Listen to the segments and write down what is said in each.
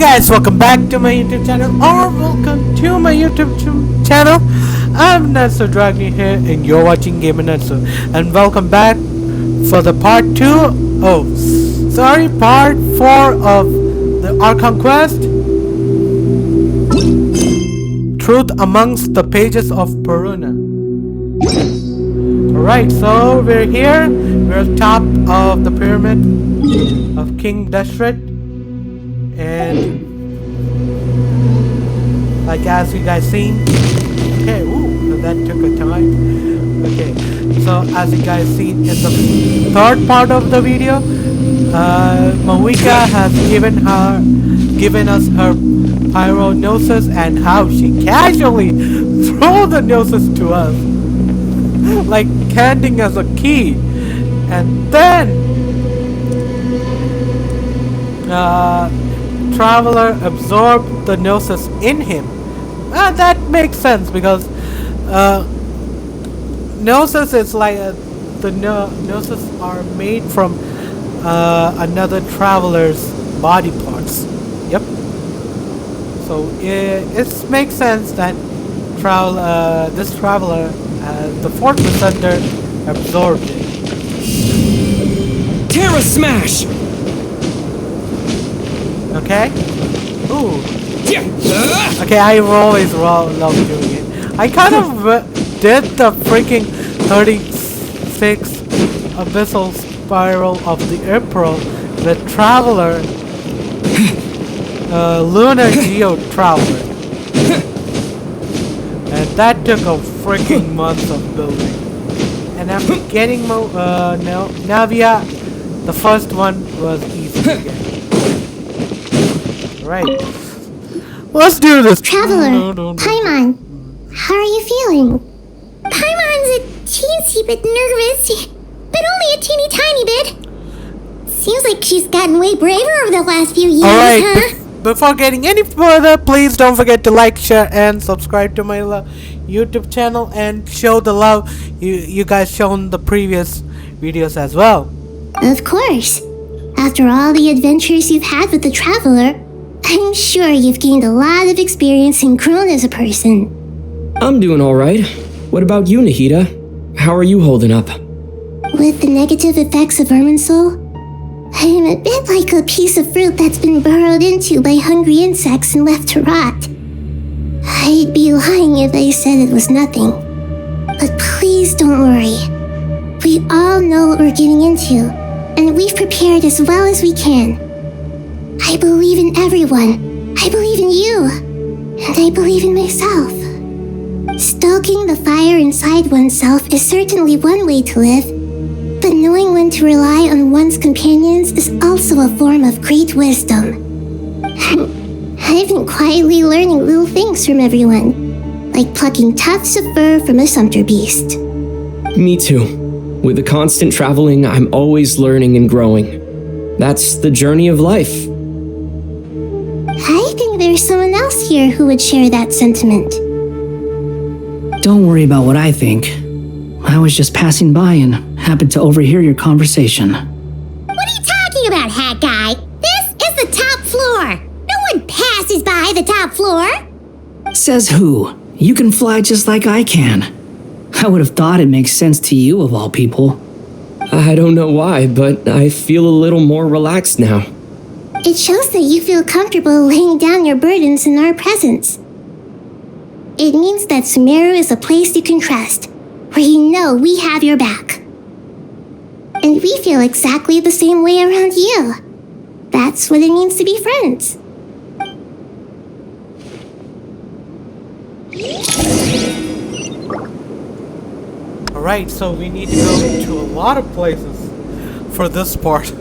guys, welcome back to my YouTube channel, or welcome to my YouTube channel. I'm Natsu Dragni here and you're watching Gamer Natsu. And welcome back for the part 4 of the Archon quest, Truth Amongst the Pages of Purana. Alright, so we're here, we're top of the pyramid of King Dashret. And like as you guys seen, okay, ooh, that took a time. Okay, so as you guys seen in the third part of the video, Mawika has given us her pyronosis and how she casually threw the gnosis to us, like handing us a key, and then Traveler absorbed the gnosis in him. That makes sense because gnosis is like the gnosis are made from another traveler's body parts. Yep. So it makes sense that this traveler, the fourth Descender, absorbed it. Terra Smash! Okay. Ooh. Yeah. Okay, I always love doing it. I kind of did the freaking 36 abyssal spiral of the April, the Traveler, Lunar Geo Traveler, and that took a freaking month of building. And after getting Navia, the first one was easy to get. Right. Let's do this. Traveler, Paimon, how are you feeling? Paimon's a teensy bit nervous, but only a teeny tiny bit. Seems like she's gotten way braver over the last few years, Alright, before getting any further, please don't forget to like, share, and subscribe to my YouTube channel and show the love you guys shown the previous videos as well. Of course. After all the adventures you've had with the Traveler, I'm sure you've gained a lot of experience and grown as a person. I'm doing alright. What about you, Nahida? How are you holding up? With the negative effects of Irminsul, I'm a bit like a piece of fruit that's been burrowed into by hungry insects and left to rot. I'd be lying if I said it was nothing. But please don't worry. We all know what we're getting into, and we've prepared as well as we can. I believe in everyone. I believe in you. And I believe in myself. Stoking the fire inside oneself is certainly one way to live, but knowing when to rely on one's companions is also a form of great wisdom. I've been quietly learning little things from everyone, like plucking tufts of fur from a sumpter beast. Me too. With the constant traveling, I'm always learning and growing. That's the journey of life. I think there's someone else here who would share that sentiment. Don't worry about what I think. I was just passing by and happened to overhear your conversation. What are you talking about, hat guy? This is the top floor. No one passes by the top floor. Says who? You can fly just like I can. I would have thought it makes sense to you of all people. I don't know why, but I feel a little more relaxed now. It shows that you feel comfortable laying down your burdens in our presence. It means that Sumeru is a place you can trust, where you know we have your back. And we feel exactly the same way around you. That's what it means to be friends. Alright, so we need to go to a lot of places for this part.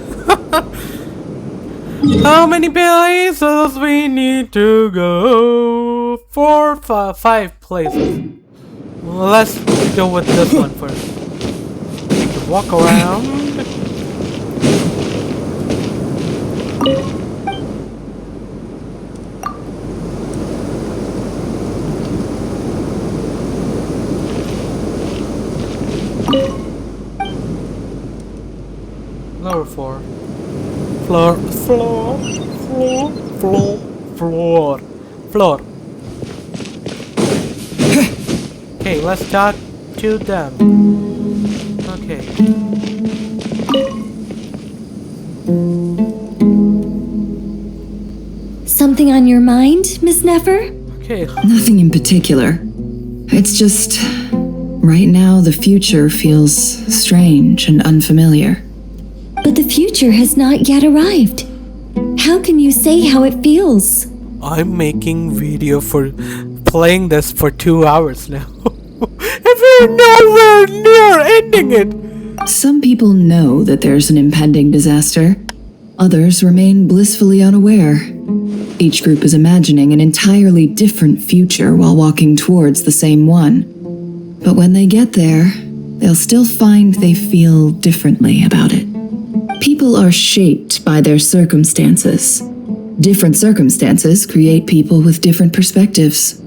How many places we need to go? 5 places. Well, let's go with this one first. Walk around. Lower floor. Floor. floor. Okay, let's talk to them. Okay. Something on your mind, Miss Nefer? Okay. Nothing in particular. It's just, right now the future feels strange and unfamiliar. But the future has not yet arrived. How can you say how it feels? I'm making video for playing this for 2 hours now. And we're nowhere near ending it. Some people know that there's an impending disaster. Others remain blissfully unaware. Each group is imagining an entirely different future while walking towards the same one. But when they get there, they'll still find they feel differently about it. People are shaped by their circumstances. Different circumstances create people with different perspectives.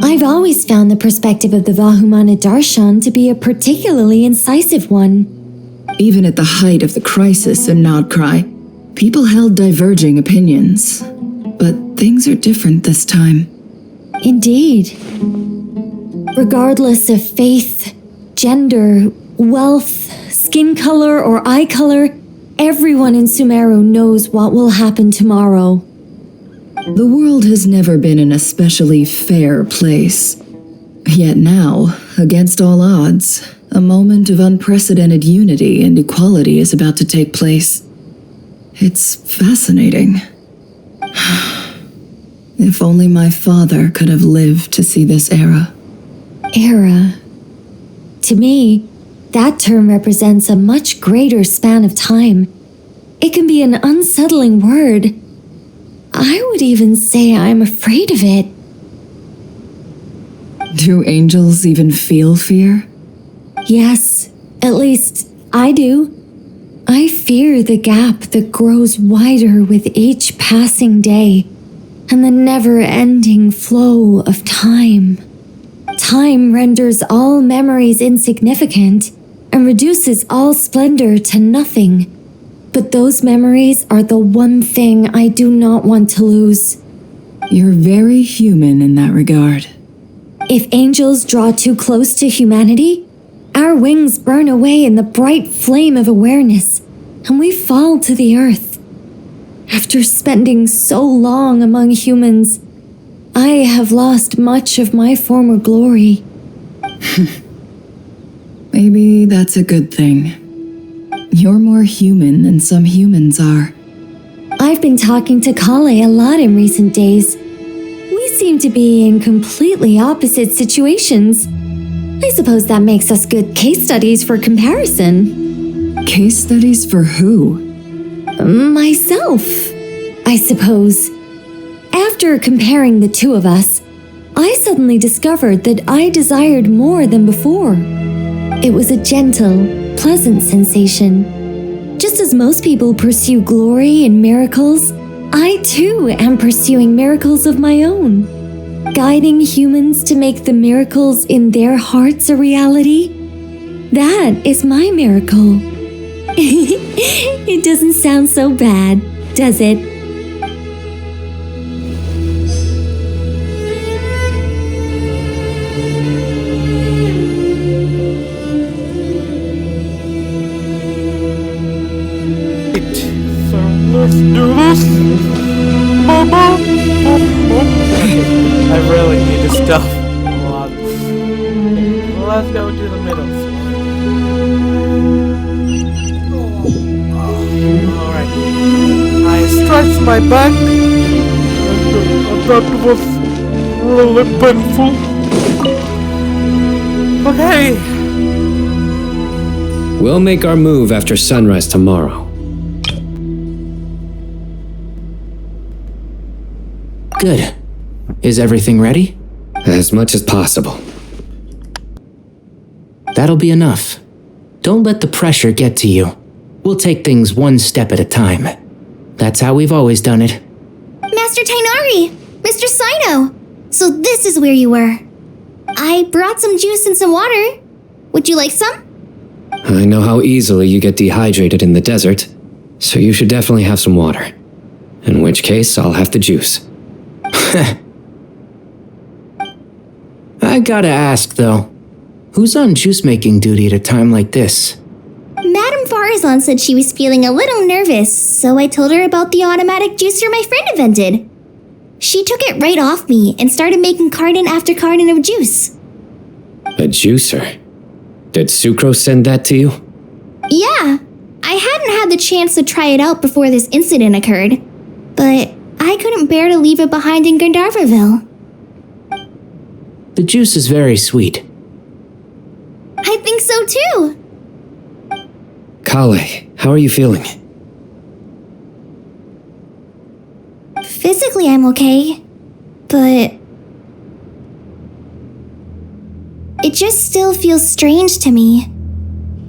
I've always found the perspective of the Vahumana Darshan to be a particularly incisive one. Even at the height of the crisis in Nodcry, people held diverging opinions. But things are different this time. Indeed. Regardless of faith, gender, wealth, skin color, or eye color, everyone in Sumeru knows what will happen tomorrow. The world has never been an especially fair place. Yet now, against all odds, a moment of unprecedented unity and equality is about to take place. It's fascinating. If only my father could have lived to see this era. Era. To me, that term represents a much greater span of time. It can be an unsettling word. I would even say I'm afraid of it. Do angels even feel fear? Yes, at least I do. I fear the gap that grows wider with each passing day and the never-ending flow of time. Time renders all memories insignificant and reduces all splendor to nothing. But those memories are the one thing I do not want to lose. You're very human in that regard. If angels draw too close to humanity, our wings burn away in the bright flame of awareness, and we fall to the earth. After spending so long among humans, I have lost much of my former glory. Maybe that's a good thing. You're more human than some humans are. I've been talking to Kale a lot in recent days. We seem to be in completely opposite situations. I suppose that makes us good case studies for comparison. Case studies for who? Myself, I suppose. After comparing the two of us, I suddenly discovered that I desired more than before. It was a gentle, pleasant sensation. Just as most people pursue glory and miracles, I too am pursuing miracles of my own. Guiding humans to make the miracles in their hearts a reality. That is my miracle. It doesn't sound so bad, does it? So let's do this. Mama. I really need this stuff. Well, let's go to the middle. Alright. I stretched my back. I thought it was really painful. Okay. We'll make our move after sunrise tomorrow. Good. Is everything ready? As much as possible. That'll be enough. Don't let the pressure get to you. We'll take things one step at a time. That's how we've always done it. Master Tainari! Mr. Saito! So this is where you were. I brought some juice and some water. Would you like some? I know how easily you get dehydrated in the desert, so you should definitely have some water. In which case, I'll have the juice. I gotta ask, though. Who's on juice-making duty at a time like this? Madame Farazan said she was feeling a little nervous, so I told her about the automatic juicer my friend invented. She took it right off me and started making carton after carton of juice. A juicer? Did Sucrose send that to you? Yeah, I hadn't had the chance to try it out before this incident occurred, but I couldn't bear to leave it behind in Gandharvaville. The juice is very sweet. I think so too. Kale, how are you feeling? Physically, I'm okay, but it just still feels strange to me.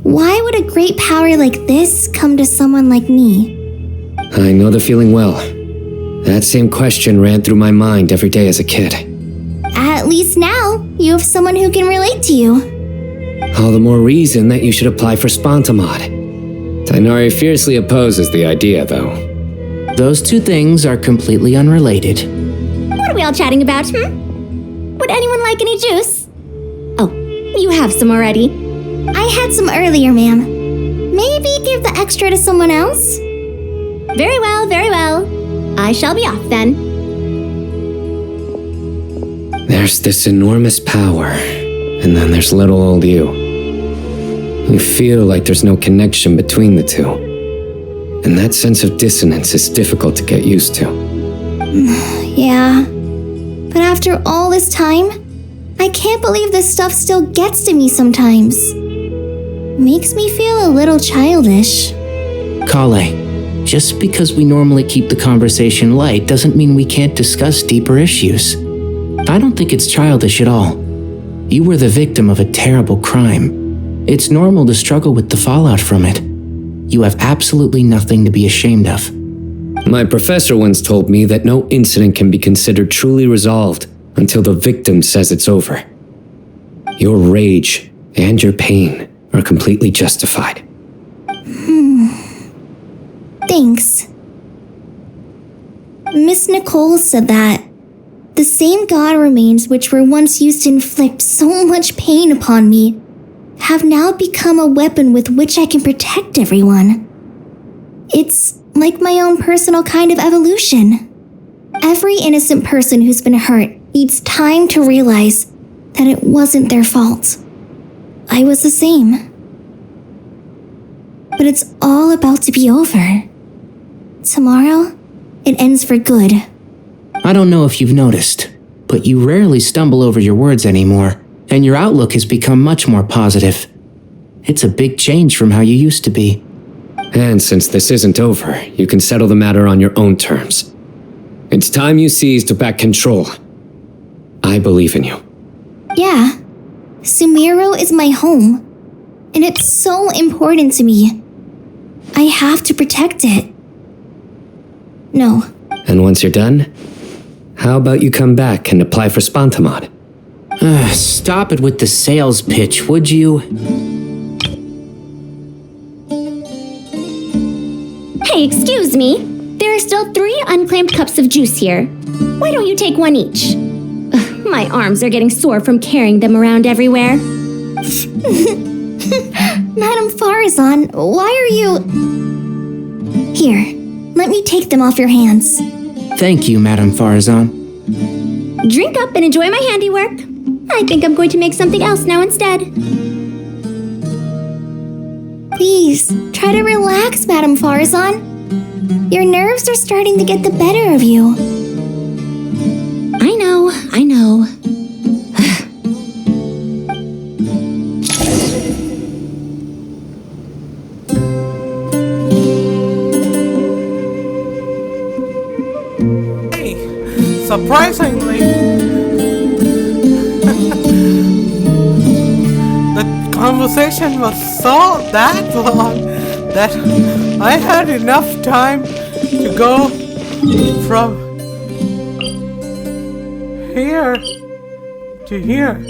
Why would a great power like this come to someone like me? I know the feeling well. That same question ran through my mind every day as a kid. At least now, you have someone who can relate to you. All the more reason that you should apply for Spontamod. Tainari fiercely opposes the idea, though. Those two things are completely unrelated. What are we all chatting about, Would anyone like any juice? Oh, you have some already. I had some earlier, ma'am. Maybe give the extra to someone else? Very well, very well. I shall be off then. There's this enormous power, and then there's little old you. You feel like there's no connection between the two. And that sense of dissonance is difficult to get used to. Yeah. But after all this time, I can't believe this stuff still gets to me sometimes. Makes me feel a little childish. Kale, just because we normally keep the conversation light doesn't mean we can't discuss deeper issues. I don't think it's childish at all. You were the victim of a terrible crime. It's normal to struggle with the fallout from it. You have absolutely nothing to be ashamed of. My professor once told me that no incident can be considered truly resolved until the victim says it's over. Your rage and your pain are completely justified. Thanks. Miss Nicole said that the same god remains which were once used to inflict so much pain upon me have now become a weapon with which I can protect everyone. It's like my own personal kind of evolution. Every innocent person who's been hurt needs time to realize that it wasn't their fault. I was the same. But it's all about to be over. Tomorrow, it ends for good. I don't know if you've noticed, but you rarely stumble over your words anymore, and your outlook has become much more positive. It's a big change from how you used to be. And since this isn't over, you can settle the matter on your own terms. It's time you seized back control. I believe in you. Yeah, Sumiro is my home, and it's so important to me. I have to protect it. No. And once you're done, how about you come back and apply for Spontamod? Stop it with the sales pitch, would you? Hey, excuse me. There are still 3 unclaimed cups of juice here. Why don't you take one each? Ugh, my arms are getting sore from carrying them around everywhere. Madame Farazan, why are you... Here, let me take them off your hands. Thank you, Madame Farazan. Drink up and enjoy my handiwork. I think I'm going to make something else now instead. Please, try to relax, Madame Farazan. Your nerves are starting to get the better of you. I know. Surprisingly, the conversation was that long that I had enough time to go from here to here.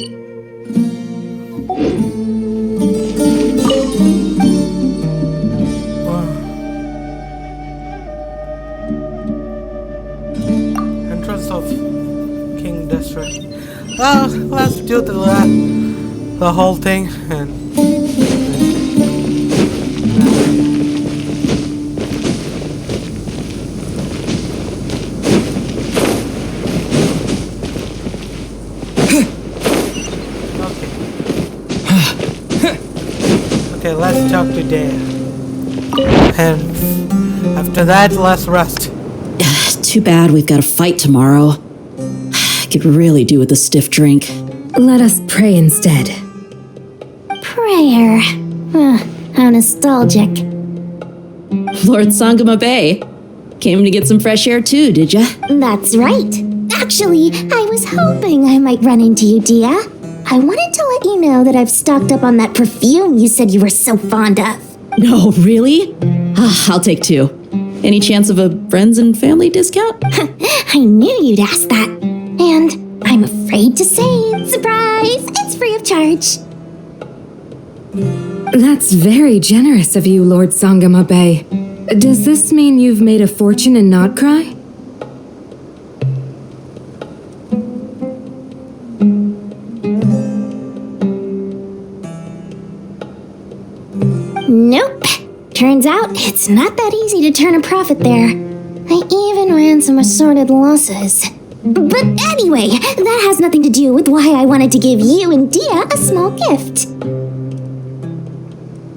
Fortress of King District. Let's do the whole thing and. Okay, let's talk to Dea. And after that, let's rest. Too bad we've got a fight tomorrow. I could really do with a stiff drink. Let us pray instead. Prayer. How nostalgic. Lord Sangama Bay, came to get some fresh air too, did ya? That's right. Actually, I was hoping I might run into you, Dia. I wanted to let you know that I've stocked up on that perfume you said you were so fond of. No, really? I'll take 2. Any chance of a friends and family discount? I knew you'd ask that. And I'm afraid to say, surprise, it's free of charge. That's very generous of you, Lord Sangama Bay. Does this mean you've made a fortune in Not Cry? Nope. Turns out it's not that easy to turn a profit there. I even ran some assorted losses. But anyway, that has nothing to do with why I wanted to give you and Dia a small gift.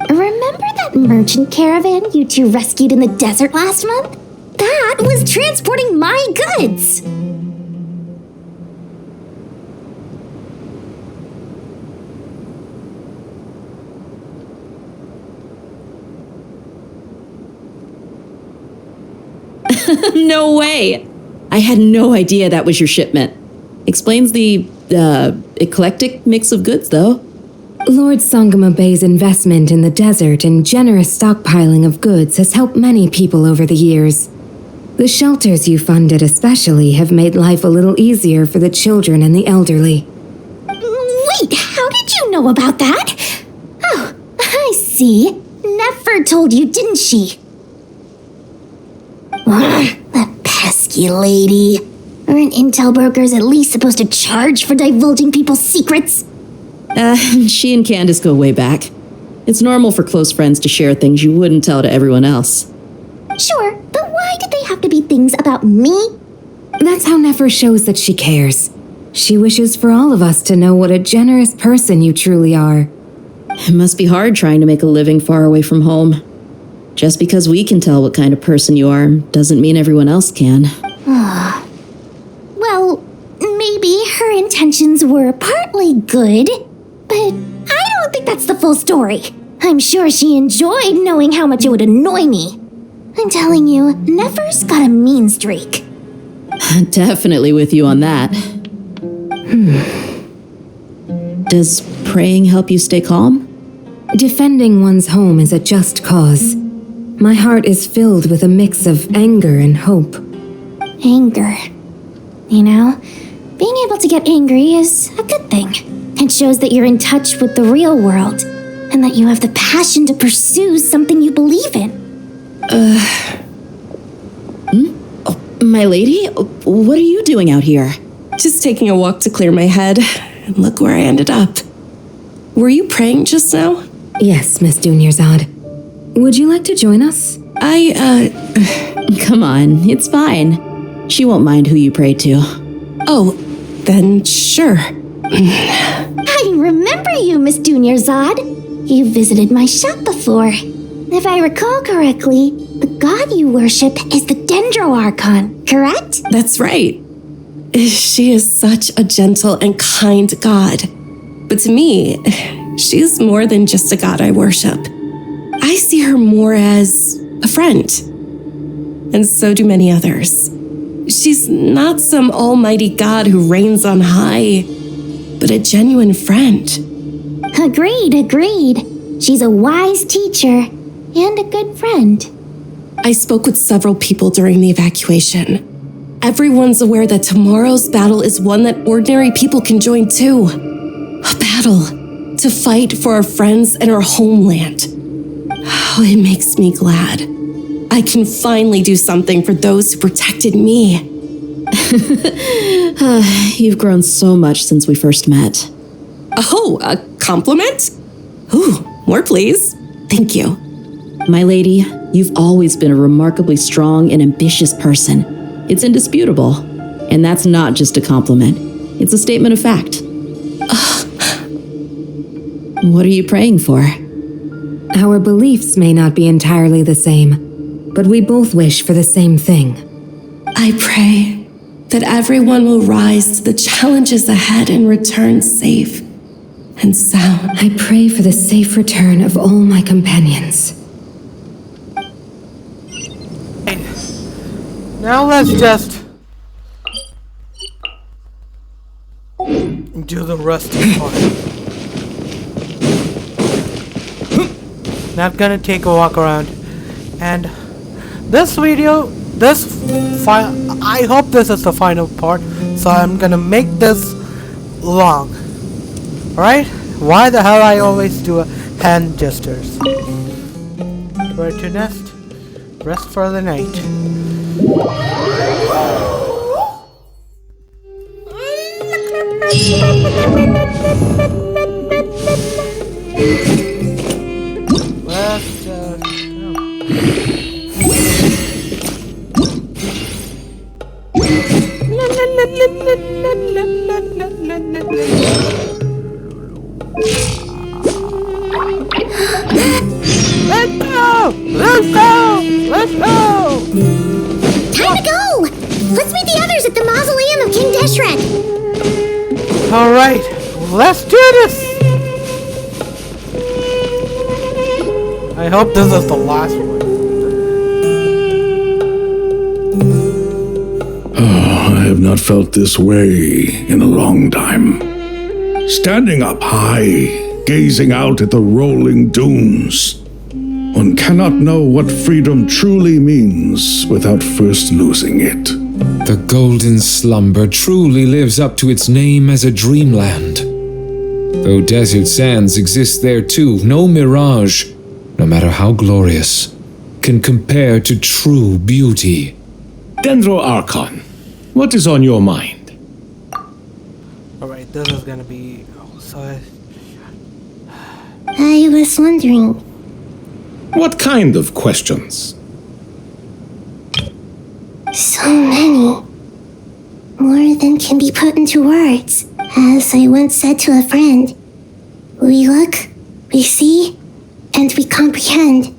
Remember that merchant caravan you two rescued in the desert last month? That was transporting my goods! No way! I had no idea that was your shipment. Explains the, eclectic mix of goods, though. Lord Sangama Bay's investment in the desert and generous stockpiling of goods has helped many people over the years. The shelters you funded especially have made life a little easier for the children and the elderly. Wait, how did you know about that? Oh, I see. Nefer told you, didn't she? That pesky lady. Aren't intel brokers at least supposed to charge for divulging people's secrets? She and Candace go way back. It's normal for close friends to share things you wouldn't tell to everyone else. Sure, but why did they have to be things about me? That's how Nefer shows that she cares. She wishes for all of us to know what a generous person you truly are. It must be hard trying to make a living far away from home. Just because we can tell what kind of person you are doesn't mean everyone else can. Well, maybe her intentions were partly good, but I don't think that's the full story. I'm sure she enjoyed knowing how much it would annoy me. I'm telling you, Nefer's got a mean streak. Definitely with you on that. Does praying help you stay calm? Defending one's home is a just cause. My heart is filled with a mix of anger and hope. Anger. You know, being able to get angry is a good thing. It shows that you're in touch with the real world, and that you have the passion to pursue something you believe in. Oh, my lady? What are you doing out here? Just taking a walk to clear my head, and look where I ended up. Were you praying just now? Yes, Miss Dunyarzad. Would you like to join us? Come on, it's fine. She won't mind who you pray to. Oh, then sure. I remember you, Miss Dunyarzad. You visited my shop before. If I recall correctly, the god you worship is the Dendro Archon, correct? That's right. She is such a gentle and kind god. But to me, she's more than just a god I worship. I see her more as a friend. And so do many others. She's not some almighty god who reigns on high, but a genuine friend. Agreed. She's a wise teacher and a good friend. I spoke with several people during the evacuation. Everyone's aware that tomorrow's battle is one that ordinary people can join too. A battle to fight for our friends and our homeland. Oh, it makes me glad. I can finally do something for those who protected me. You've grown so much since we first met. Oh, a compliment? Ooh, more please. Thank you. My lady, you've always been a remarkably strong and ambitious person. It's indisputable. And that's not just a compliment. It's a statement of fact. What are you praying for? Our beliefs may not be entirely the same, but we both wish for the same thing. I pray that everyone will rise to the challenges ahead and return safe and sound. I pray for the safe return of all my companions. Now let's just do the rusty part. Not gonna take a walk around. And this video, I hope this is the final part, so I'm gonna make this long. Alright? Why the hell I always do hand gestures? Where to nest? Rest for the night. Let's just... Let's go! Let's go! Let's go! Time to go! Let's meet the others at the mausoleum of King Deshret. Alright, let's do this! I hope this is the last one. I have not felt this way in a long time. Standing up high, gazing out at the rolling dunes. One cannot know what freedom truly means without first losing it. The golden slumber truly lives up to its name as a dreamland. Though desert sands exist there too, no mirage, no matter how glorious, can compare to true beauty. Dendro Archon, what is on your mind? Alright, this is gonna be... I was wondering... What kind of questions? So many. More than can be put into words. As I once said to a friend, we look, we see, and we comprehend.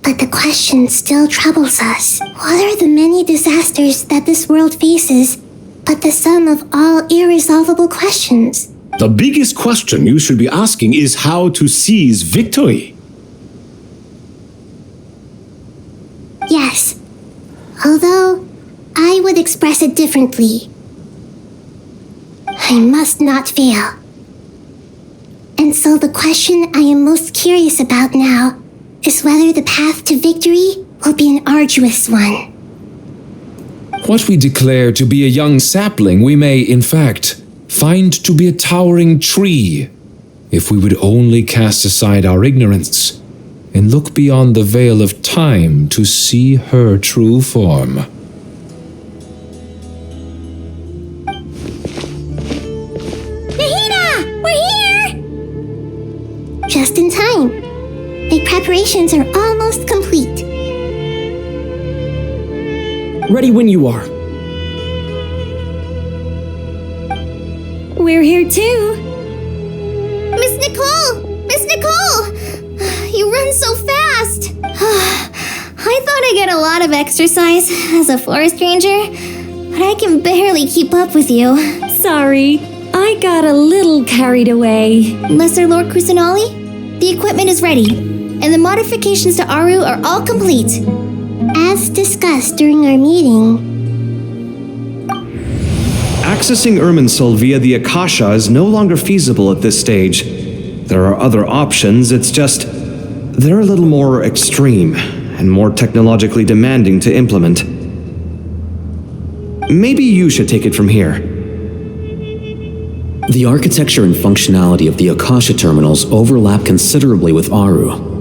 But the question still troubles us. What are the many disasters that this world faces, but the sum of all irresolvable questions? The biggest question you should be asking is how to seize victory. Yes. Although, I would express it differently. I must not fail. And so the question I am most curious about now is whether the path to victory will be an arduous one. What we declare to be a young sapling, we may, in fact, find to be a towering tree, if we would only cast aside our ignorance and look beyond the veil of time to see her true form. Nahida! We're here! Just in time. The preparations are almost complete. Ready when you are. We're here too. Miss Nicole! Miss Nicole! You run so fast! I thought I'd get a lot of exercise as a forest ranger, but I can barely keep up with you. Sorry, I got a little carried away. Lesser Lord Kusanali, the equipment is ready, and the modifications to Aru are all complete. As discussed during our meeting, accessing Irminsul via the Akasha is no longer feasible at this stage. There are other options, it's just... they're a little more extreme and more technologically demanding to implement. Maybe you should take it from here. The architecture and functionality of the Akasha terminals overlap considerably with Aru.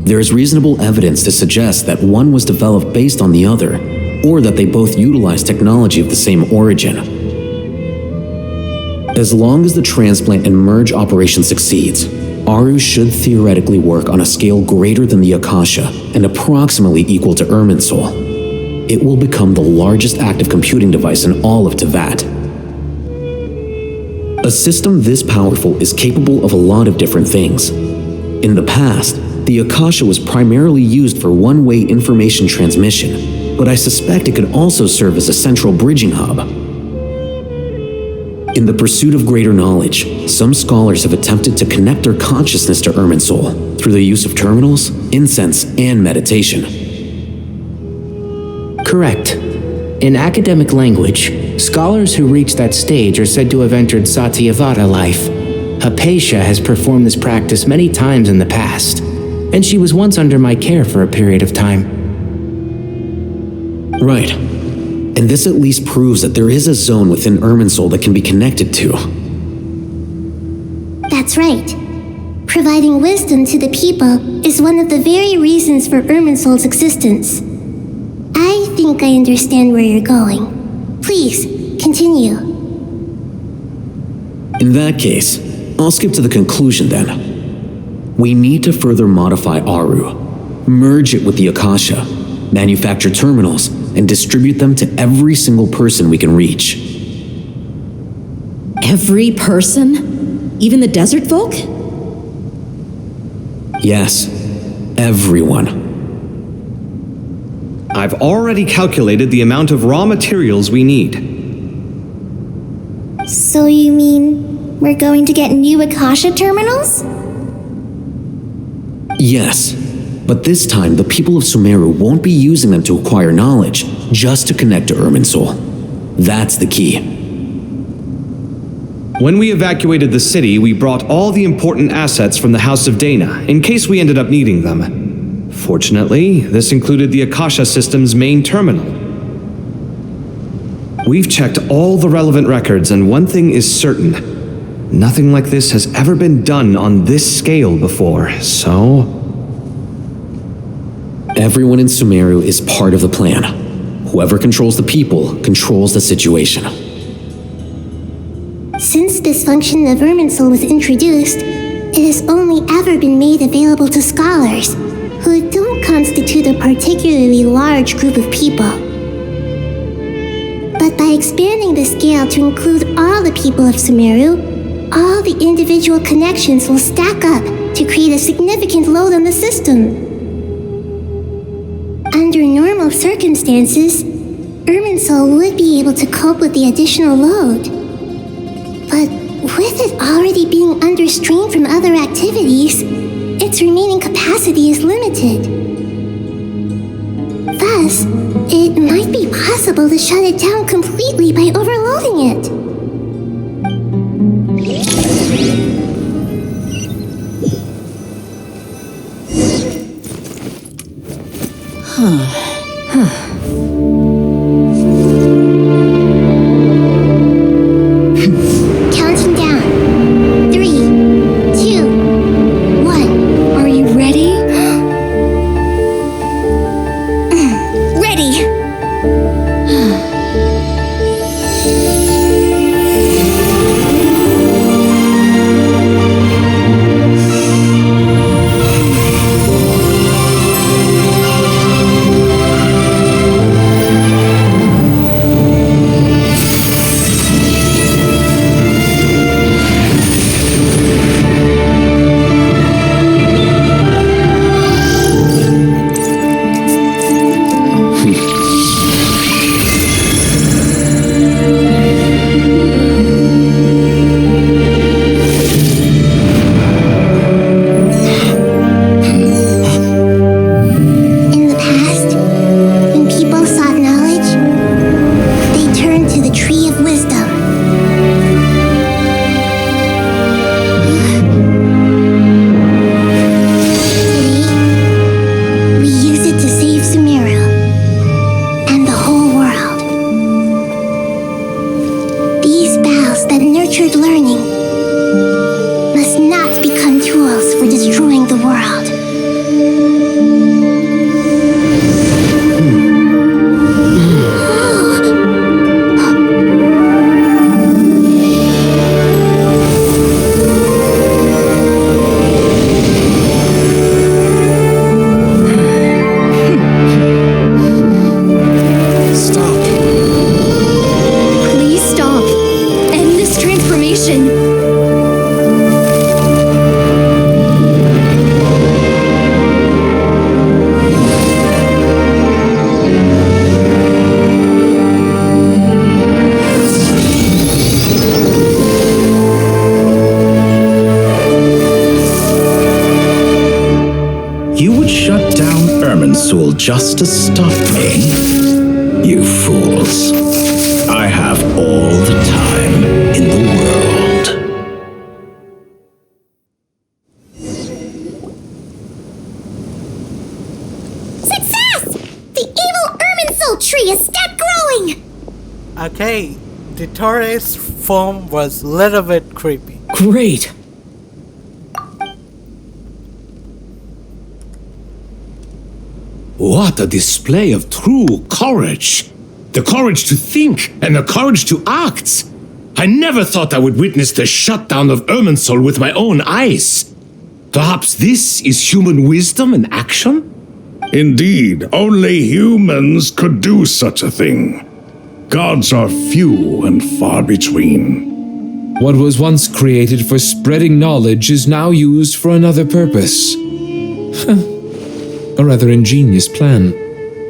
There is reasonable evidence to suggest that one was developed based on the other, or that they both utilize technology of the same origin. As long as the transplant and merge operation succeeds, Aru should theoretically work on a scale greater than the Akasha and approximately equal to Irminsul. It will become the largest active computing device in all of Teyvat. A system this powerful is capable of a lot of different things. In the past, the Akasha was primarily used for one-way information transmission, but I suspect it could also serve as a central bridging hub. In the pursuit of greater knowledge, some scholars have attempted to connect their consciousness to Irminsul through the use of terminals, incense, and meditation. Correct. In academic language, scholars who reach that stage are said to have entered Satyavada life. Hypatia has performed this practice many times in the past, and she was once under my care for a period of time. Right. And this at least proves that there is a zone within Irminsul that can be connected to. That's right. Providing wisdom to the people is one of the very reasons for Irminsul's existence. I think I understand where you're going. Please, continue. In that case, I'll skip to the conclusion then. We need to further modify Aru, merge it with the Akasha, manufacture terminals, and distribute them to every single person we can reach. Every person? Even the desert folk? Yes, everyone. I've already calculated the amount of raw materials we need. So you mean we're going to get new Akasha terminals? Yes, but this time the people of Sumeru won't be using them to acquire knowledge, just to connect to Irminsul. That's the key. When we evacuated the city, we brought all the important assets from the House of Dana, in case we ended up needing them. Fortunately, this included the Akasha system's main terminal. We've checked all the relevant records, and one thing is certain. Nothing like this has ever been done on this scale before, so... Everyone in Sumeru is part of the plan. Whoever controls the people controls the situation. Since this function of Irminsul was introduced, it has only ever been made available to scholars, who don't constitute a particularly large group of people. But by expanding the scale to include all the people of Sumeru, all the individual connections will stack up to create a significant load on the system. Under normal circumstances, Irminsul would be able to cope with the additional load. But with it already being under strain from other activities, its remaining capacity is limited. Thus, it might be possible to shut it down completely by overloading it. Counting down. 3, 2, 1. Are you ready? Ready! just to stop me? You fools. I have all the time in the world. Success! The evil Irminsul tree has stopped growing! Okay, the Torres form was a little bit creepy. Great! What a display of true courage! The courage to think and the courage to act! I never thought I would witness the shutdown of Irminsul with my own eyes. Perhaps this is human wisdom in action? Indeed, only humans could do such a thing. Gods are few and far between. What was once created for spreading knowledge is now used for another purpose. A rather ingenious plan.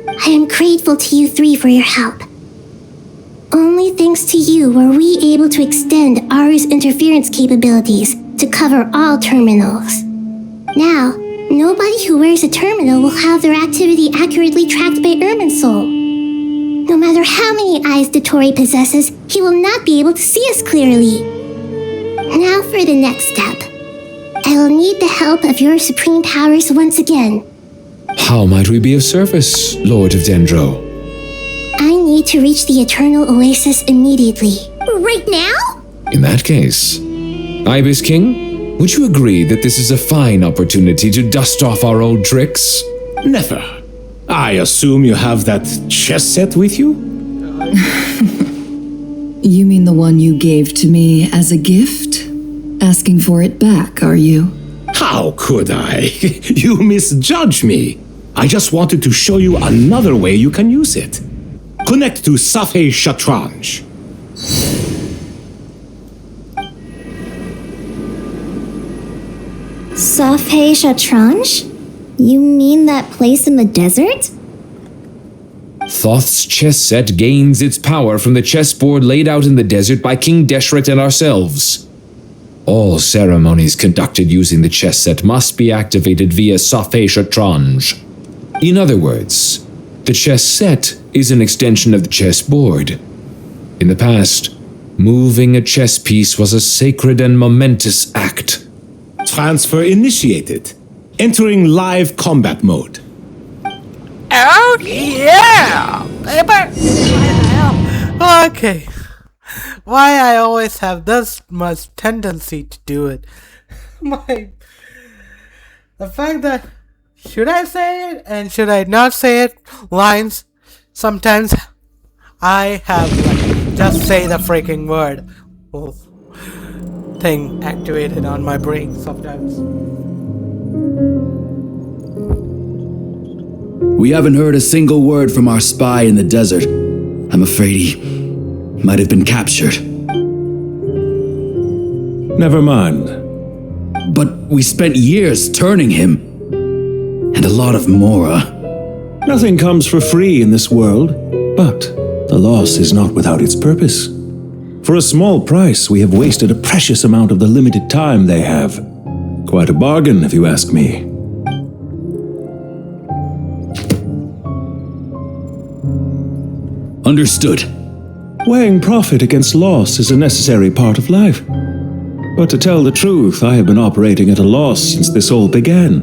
I am grateful to you three for your help. Only thanks to you were we able to extend Aru's interference capabilities to cover all terminals. Now, nobody who wears a terminal will have their activity accurately tracked by Irminsul. No matter how many eyes Dottore possesses, he will not be able to see us clearly. Now for the next step. I will need the help of your supreme powers once again. How might we be of service, Lord of Dendro? I need to reach the Eternal Oasis immediately. Right now? In that case, Ibis King, would you agree that this is a fine opportunity to dust off our old tricks? Never. I assume you have that chess set with you? You mean the one you gave to me as a gift? Asking for it back, are you? How could I? You misjudge me. I just wanted to show you another way you can use it. Connect to Safei Shatranj. Safei Shatranj? You mean that place in the desert? Thoth's chess set gains its power from the chessboard laid out in the desert by King Deshret and ourselves. All ceremonies conducted using the chess set must be activated via Safei Shatranj. In other words, the chess set is an extension of the chessboard. In the past, moving a chess piece was a sacred and momentous act. Transfer initiated. Entering live combat mode. Oh yeah, baby! Okay. Why I always have this much tendency to do it. The fact that should I say it and should I not say it lines, sometimes I have just say the freaking word thing activated on my brain sometimes. We haven't heard a single word from our spy in the desert. I'm afraid he might have been captured. Never mind. But we spent years turning him. And a lot of Mora. Nothing comes for free in this world, but the loss is not without its purpose. For a small price, we have wasted a precious amount of the limited time they have. Quite a bargain, if you ask me. Understood. Weighing profit against loss is a necessary part of life. But to tell the truth, I have been operating at a loss since this all began.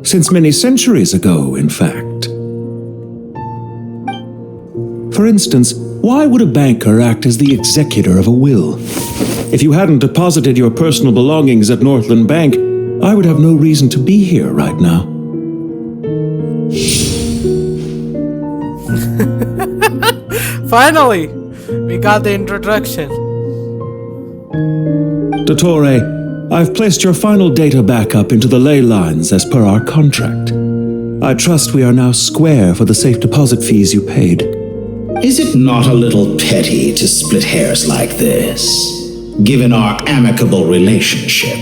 Since many centuries ago, in fact. For instance, why would a banker act as the executor of a will? If you hadn't deposited your personal belongings at Northland Bank, I would have no reason to be here right now. Finally, we got the introduction. Dottore, I've placed your final data backup into the ley lines as per our contract. I trust we are now square for the safe deposit fees you paid. Is it not a little petty to split hairs like this, given our amicable relationship?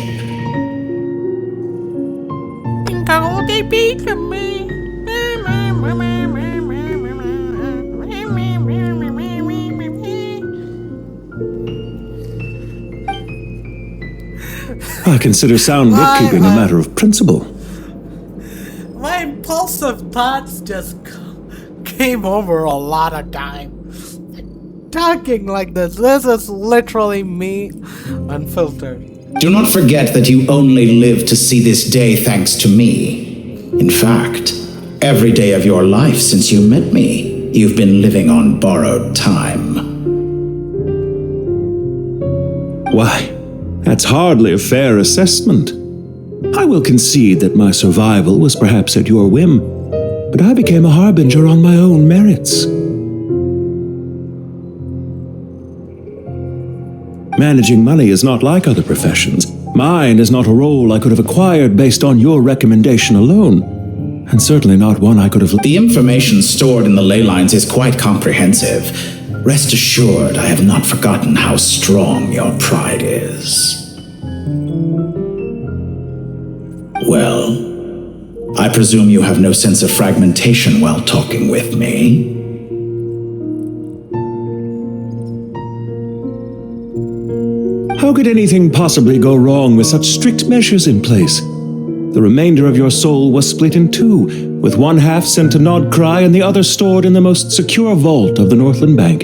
I consider sound bookkeeping a matter of principle. My impulsive thoughts just game over a lot of time. Talking like this is literally me unfiltered. Do not forget that you only live to see this day thanks to me. In fact, every day of your life since you met me, you've been living on borrowed time. Why, that's hardly a fair assessment. I will concede that my survival was perhaps at your whim, but I became a harbinger on my own merits. Managing money is not like other professions. Mine is not a role I could have acquired based on your recommendation alone, and certainly not one I could have... The information stored in the ley lines is quite comprehensive. Rest assured, I have not forgotten how strong your pride is. Well, I presume you have no sense of fragmentation while talking with me. How could anything possibly go wrong with such strict measures in place? The remainder of your soul was split in two, with one half sent to Nodcry and the other stored in the most secure vault of the Northland Bank.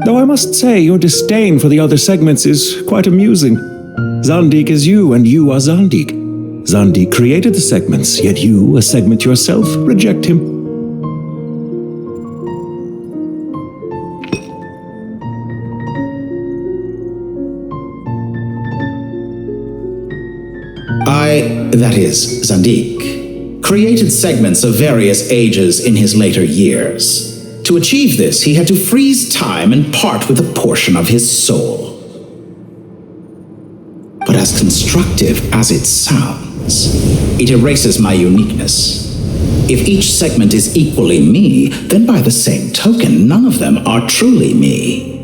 Though I must say, your disdain for the other segments is quite amusing. Zandik is you, and you are Zandik. Zandik created the segments, yet you, a segment yourself, reject him. That is, Zandik, created segments of various ages in his later years. To achieve this, he had to freeze time and part with a portion of his soul. But as constructive as it sounds, it erases my uniqueness. If each segment is equally me, then by the same token, none of them are truly me.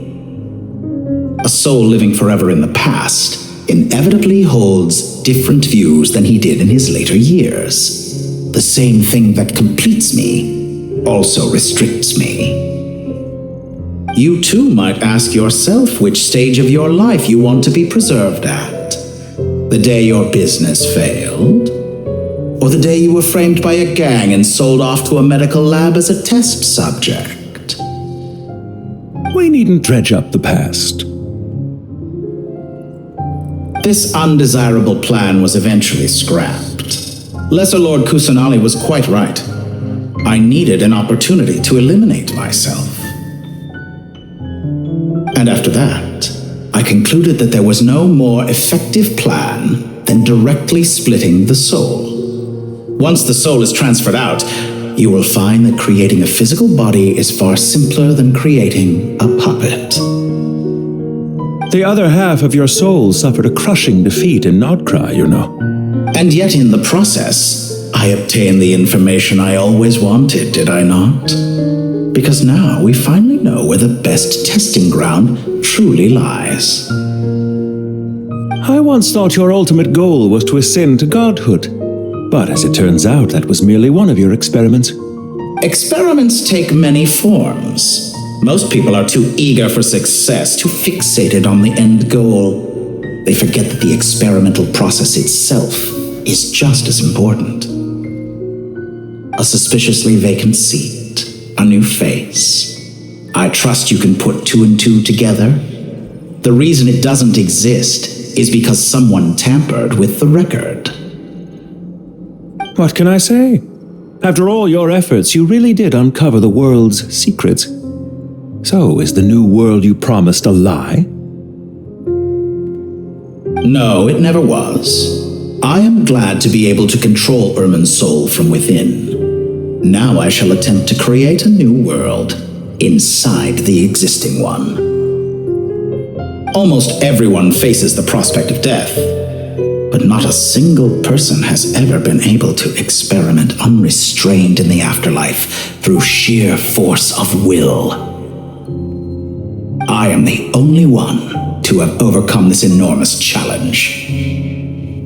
A soul living forever in the past inevitably holds different views than he did in his later years. The same thing that completes me also restricts me. You too might ask yourself which stage of your life you want to be preserved at. The day your business failed? Or the day you were framed by a gang and sold off to a medical lab as a test subject? We needn't dredge up the past. This undesirable plan was eventually scrapped. Lesser Lord Kusanali was quite right. I needed an opportunity to eliminate myself. And after that, I concluded that there was no more effective plan than directly splitting the soul. Once the soul is transferred out, you will find that creating a physical body is far simpler than creating a puppet. The other half of your soul suffered a crushing defeat in Nodcry, you know. And yet in the process, I obtained the information I always wanted, did I not? Because now we finally know where the best testing ground truly lies. I once thought your ultimate goal was to ascend to godhood. But as it turns out, that was merely one of your experiments. Experiments take many forms. Most people are too eager for success, too fixated on the end goal. They forget that the experimental process itself is just as important. A suspiciously vacant seat, a new face. I trust you can put two and two together. The reason it doesn't exist is because someone tampered with the record. What can I say? After all your efforts, you really did uncover the world's secrets. So, is the new world you promised a lie? No, it never was. I am glad to be able to control Irmin's soul from within. Now I shall attempt to create a new world inside the existing one. Almost everyone faces the prospect of death, but not a single person has ever been able to experiment unrestrained in the afterlife through sheer force of will. I am the only one to have overcome this enormous challenge.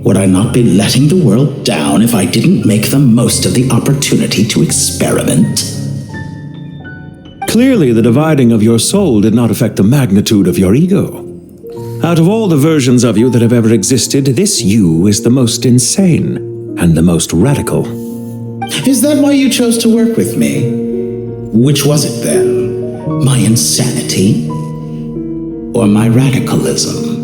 Would I not be letting the world down if I didn't make the most of the opportunity to experiment? Clearly, the dividing of your soul did not affect the magnitude of your ego. Out of all the versions of you that have ever existed, this you is the most insane and the most radical. Is that why you chose to work with me? Which was it then? My insanity? Or my radicalism?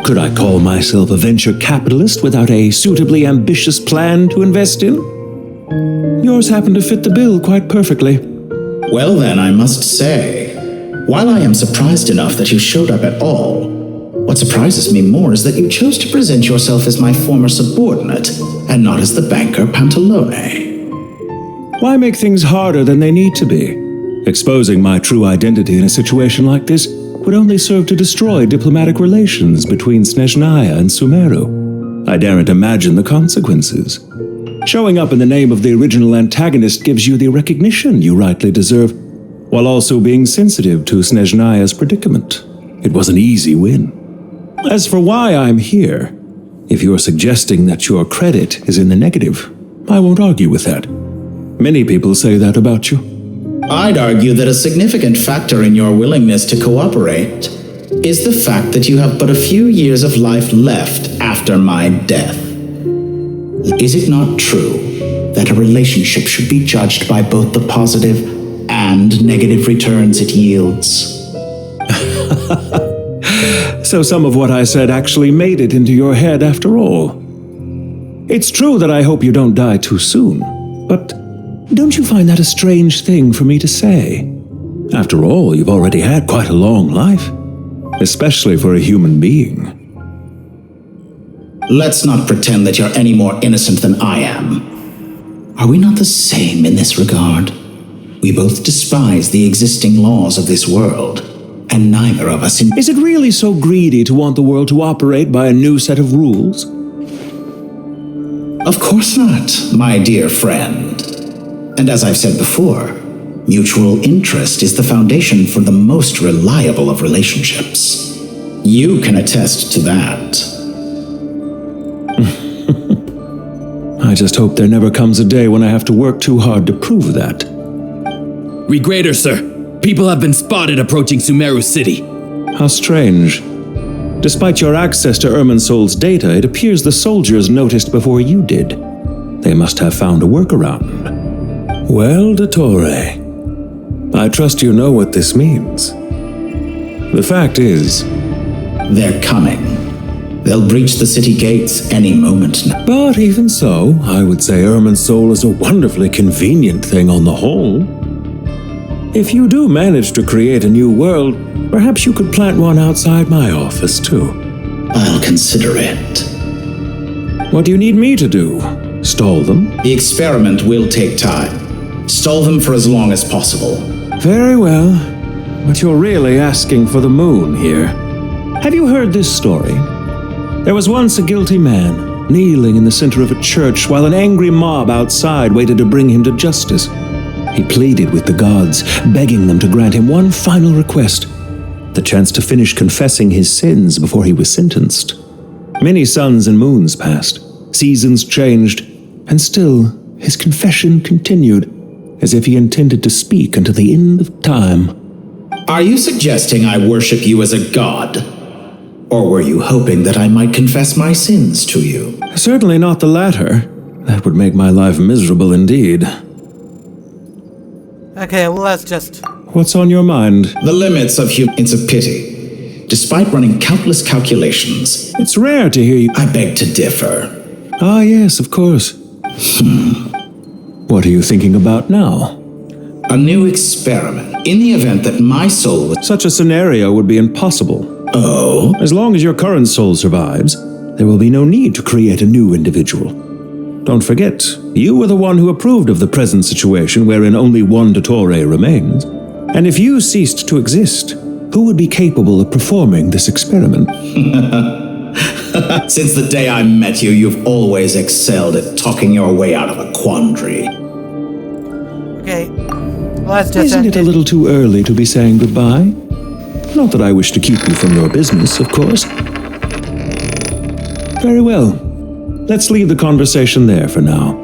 Could I call myself a venture capitalist without a suitably ambitious plan to invest in? Yours happened to fit the bill quite perfectly. Well then, I must say, while I am surprised enough that you showed up at all, what surprises me more is that you chose to present yourself as my former subordinate, and not as the banker Pantalone. Why make things harder than they need to be? Exposing my true identity in a situation like this would only serve to destroy diplomatic relations between Snezhnaya and Sumeru. I daren't imagine the consequences. Showing up in the name of the original antagonist gives you the recognition you rightly deserve, while also being sensitive to Snezhnaya's predicament. It was an easy win. As for why I'm here, if you're suggesting that your credit is in the negative, I won't argue with that. Many people say that about you. I'd argue that a significant factor in your willingness to cooperate is the fact that you have but a few years of life left after my death. Is it not true that a relationship should be judged by both the positive and negative returns it yields? So some of what I said actually made it into your head after all. It's true that I hope you don't die too soon, but don't you find that a strange thing for me to say? After all, you've already had quite a long life, especially for a human being. Let's not pretend that you're any more innocent than I am. Are we not the same in this regard? We both despise the existing laws of this world, and neither of us... Is it really so greedy to want the world to operate by a new set of rules? Of course not, my dear friend. And as I've said before, mutual interest is the foundation for the most reliable of relationships. You can attest to that. I just hope there never comes a day when I have to work too hard to prove that. Regrader, sir. People have been spotted approaching Sumeru City. How strange. Despite your access to Irminsol's data, it appears the soldiers noticed before you did. They must have found a workaround. Well, Dottore, I trust you know what this means. The fact is... They're coming. They'll breach the city gates any moment now. But even so, I would say Irminsol is a wonderfully convenient thing on the whole. If you do manage to create a new world, perhaps you could plant one outside my office, too. I'll consider it. What do you need me to do? Stall them? The experiment will take time. Stall them for as long as possible. Very well. But you're really asking for the moon here. Have you heard this story? There was once a guilty man, kneeling in the center of a church while an angry mob outside waited to bring him to justice. He pleaded with the gods, begging them to grant him one final request, the chance to finish confessing his sins before he was sentenced. Many suns and moons passed, seasons changed, and still his confession continued, as if he intended to speak until the end of time. Are you suggesting I worship you as a god? Or were you hoping that I might confess my sins to you? Certainly not the latter. That would make my life miserable indeed. Okay, well, let's just... What's on your mind? The limits of It's a pity. Despite running countless calculations... It's rare to hear you... I beg to differ. Ah, yes, of course. What are you thinking about now? A new experiment. In the event that my soul was... Such a scenario would be impossible. Oh? As long as your current soul survives, there will be no need to create a new individual. Don't forget, you were the one who approved of the present situation wherein only one Dottore remains. And if you ceased to exist, who would be capable of performing this experiment? Since the day I met you, you've always excelled at talking your way out of a quandary. Okay, let's just... Isn't it a little too early to be saying goodbye? Not that I wish to keep you from your business, of course. Very well. Let's leave the conversation there for now.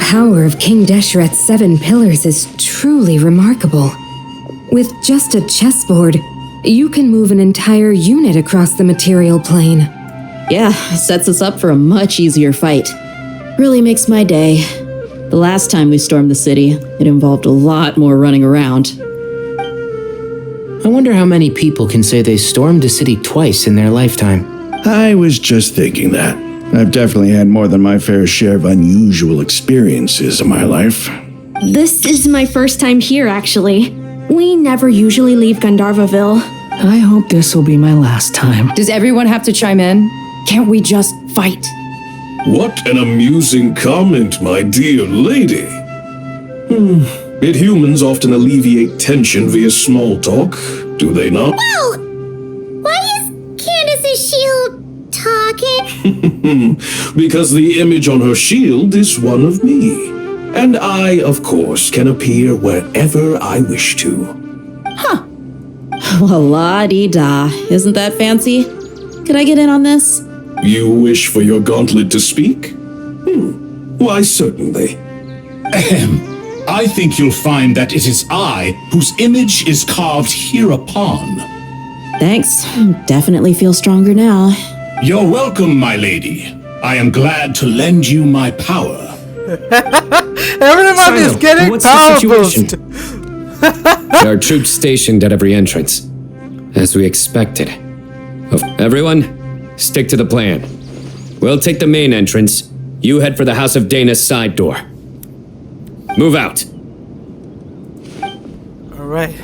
power of King Deshret's 7 pillars is truly remarkable. With just a chessboard, you can move an entire unit across the material plane. Yeah, sets us up for a much easier fight. Really makes my day. The last time we stormed the city, it involved a lot more running around. I wonder how many people can say they stormed a city twice in their lifetime. I was just thinking that. I've definitely had more than my fair share of unusual experiences in my life. This is my first time here, actually. We never usually leave Gandharvaville. I hope this will be my last time. Does everyone have to chime in? Can't we just fight? What an amusing comment, my dear lady. Yet humans often alleviate tension via small talk, do they not? Whoa! Why is Candace's shield talking? Because the image on her shield is one of me. And I, of course, can appear wherever I wish to. Huh. Well, la-dee-da. Isn't that fancy? Could I get in on this? You wish for your gauntlet to speak? Why, certainly. I think you'll find that it is I whose image is carved hereupon. Thanks. Definitely feel stronger now. You're welcome, my lady. I am glad to lend you my power. Everyone is getting what's power the situation? boost. There are troops stationed at every entrance, as we expected. Everyone, stick to the plan. We'll take the main entrance. You head for the House of Dana's side door. Move out. All right.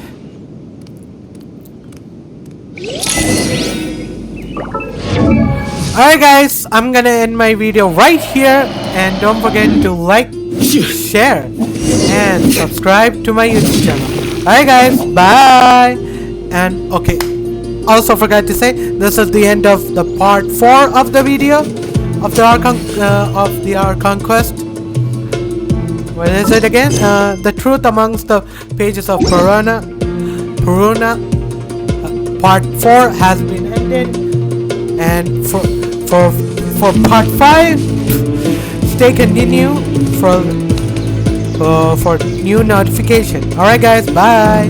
Alright guys, I'm gonna end my video right here, and don't forget to like, share, and subscribe to my YouTube channel. Alright guys, bye! And okay, also forgot to say, this is the end of the part 4 of the video of the Archon quest. What is it again? The truth amongst the pages of Purana. Part 4 has been ended, and for part 5, stay continue for new notification. Alright guys, bye.